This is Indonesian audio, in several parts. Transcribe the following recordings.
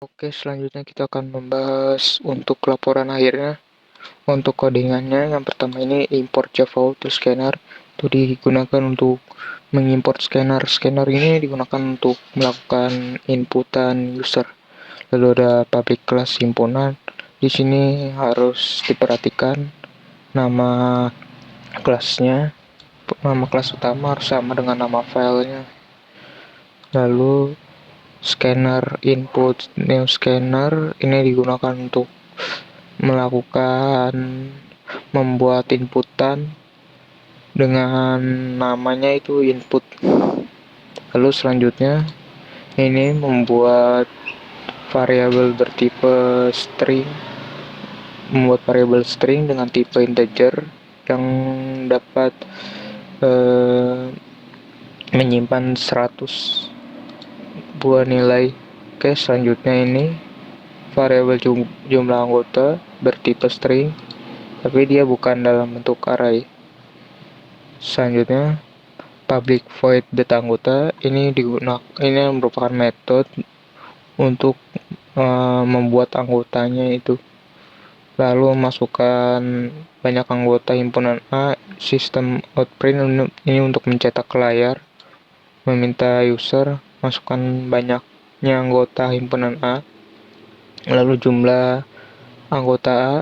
Oke, selanjutnya kita akan membahas untuk laporan akhirnya. Untuk codingannya, yang pertama ini import Java Auto Scanner. Itu digunakan untuk mengimport scanner. Scanner ini digunakan untuk melakukan inputan user. Lalu ada public class himpunan. Di sini harus diperhatikan nama kelasnya. Nama kelas utama harus sama dengan nama filenya. Lalu scanner input new scanner ini digunakan untuk melakukan membuat inputan dengan namanya itu input. Lalu selanjutnya ini membuat variabel bertipe string, membuat variabel string dengan tipe integer yang dapat menyimpan 100 buah nilai. Oke, selanjutnya ini variabel jumlah anggota bertipe string, tapi dia bukan dalam bentuk array. Selanjutnya public void data anggota ini merupakan metode untuk membuat anggotanya itu. Lalu masukkan banyak anggota himpunan A. Sistem outprint ini untuk mencetak ke layar. Meminta user masukkan banyaknya anggota himpunan A. Lalu jumlah anggota A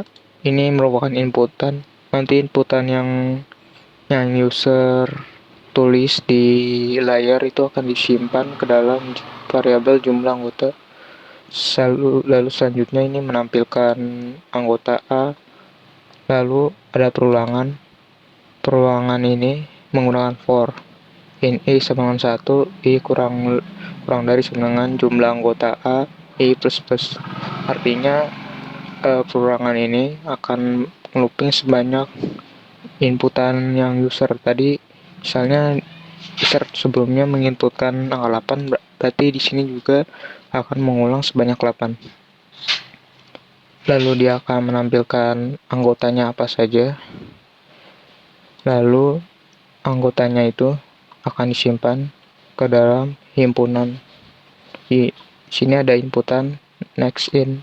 ini merupakan inputan. Nanti inputan yang user tulis di layar itu akan disimpan ke dalam variabel jumlah anggota. Lalu selanjutnya ini menampilkan anggota A. Lalu ada perulangan. Perulangan ini menggunakan for. In I sama dengan 1, I kurang dari sama dengan jumlah anggota A, I plus plus. Artinya perulangan ini akan looping sebanyak inputan yang user tadi. Misalnya user sebelumnya menginputkan angka 8, berarti di sini juga akan mengulang sebanyak 8. Lalu dia akan menampilkan anggotanya apa saja. Lalu anggotanya itu akan disimpan ke dalam himpunan. Di sini ada inputan next in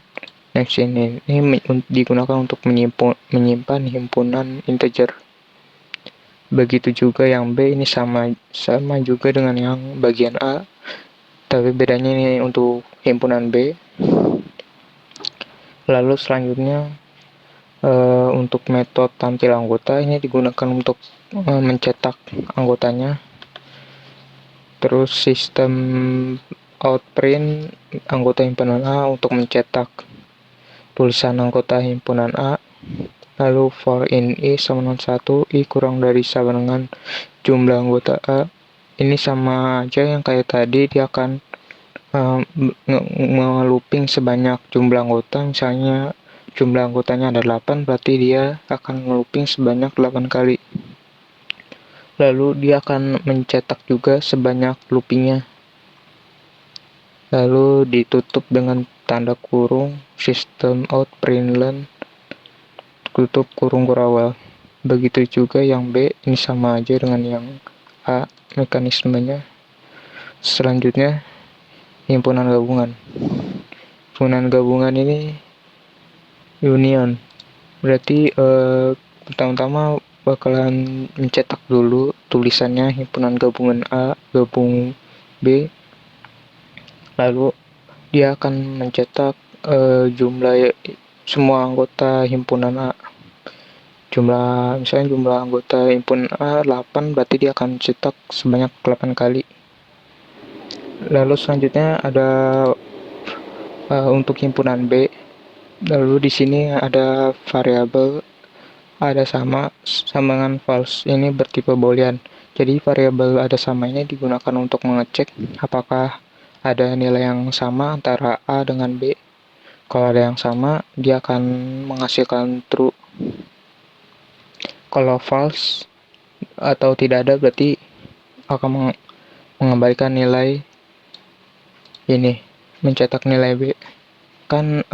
ini digunakan untuk menyimpan himpunan integer. Begitu juga yang B, ini sama juga dengan yang bagian A, tapi bedanya ini untuk himpunan B. Lalu selanjutnya untuk metode tampil anggota ini digunakan untuk mencetak anggotanya. Terus sistem outprint anggota himpunan A untuk mencetak tulisan anggota himpunan A. Lalu for in I sama dengan 1, I kurang dari sama dengan jumlah anggota A. Ini sama aja yang kayak tadi, dia akan nge-looping sebanyak jumlah anggota. Misalnya jumlah anggotanya ada 8, berarti dia akan nge-looping sebanyak 8 kali. Lalu dia akan mencetak juga sebanyak loopingnya. Lalu ditutup dengan tanda kurung system out println tutup kurung kurawal. Begitu juga yang B, ini sama aja dengan yang A mekanismenya. Selanjutnya himpunan gabungan. Himpunan gabungan ini union. Berarti pertama-tama bakalan mencetak dulu tulisannya himpunan gabungan A gabung B. Lalu dia akan mencetak jumlah semua anggota himpunan A. Misalnya jumlah anggota himpunan A 8, berarti dia akan cetak sebanyak 8 kali. Lalu selanjutnya ada untuk himpunan B. Lalu di sini ada variabel ada sama dengan false. Ini bertipe boolean. Jadi variabel ada sama ini digunakan untuk mengecek apakah ada nilai yang sama antara A dengan B. Kalau ada yang sama, dia akan menghasilkan true. Kalau false atau tidak ada, berarti akan mengembalikan nilai ini, mencetak nilai B. Kan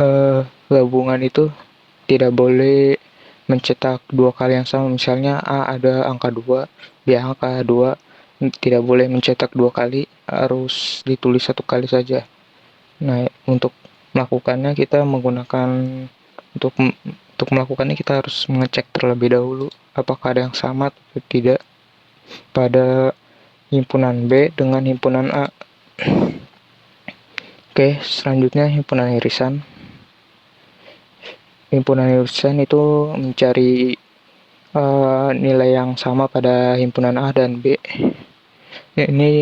gabungan itu tidak boleh mencetak dua kali yang sama. Misalnya A ada angka 2, B angka 2, tidak boleh mencetak dua kali, harus ditulis satu kali saja. Nah, untuk melakukannya kita menggunakan untuk untuk melakukannya kita harus mengecek terlebih dahulu apakah ada yang sama atau tidak pada himpunan B dengan himpunan A. Oke, selanjutnya himpunan irisan. Himpunan irisan itu mencari nilai yang sama pada himpunan A dan B. Ini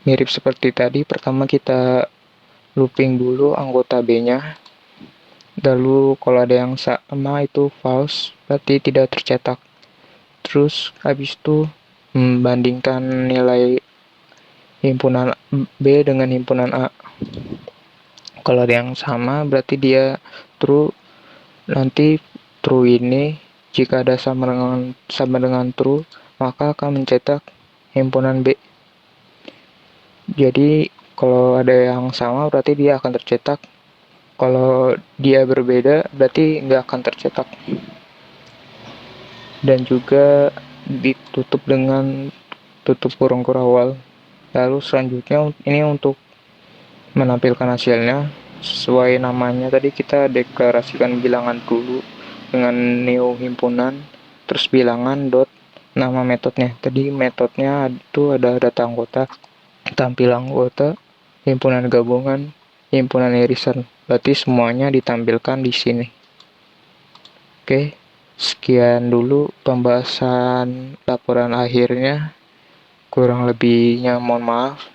mirip seperti tadi, pertama kita looping dulu anggota B-nya. Lalu kalau ada yang sama itu false, berarti tidak tercetak. Terus habis itu membandingkan nilai himpunan B dengan himpunan A. Kalau ada yang sama berarti dia true. Nanti true ini jika ada sama dengan true, maka akan mencetak himpunan B. Jadi kalau ada yang sama berarti dia akan tercetak. Kalau dia berbeda berarti nggak akan tercetak. Dan juga ditutup dengan tutup kurung kurawal. Lalu selanjutnya ini untuk menampilkan hasilnya sesuai namanya tadi kita deklarasikan bilangan dulu dengan new himpunan, terus bilangan dot nama metodenya. Tadi metodenya itu ada data anggota, tampil anggota, himpunan gabungan, himpunan irisan. Berarti semuanya ditampilkan di sini. Oke, sekian dulu pembahasan laporan akhirnya. Kurang lebihnya mohon maaf.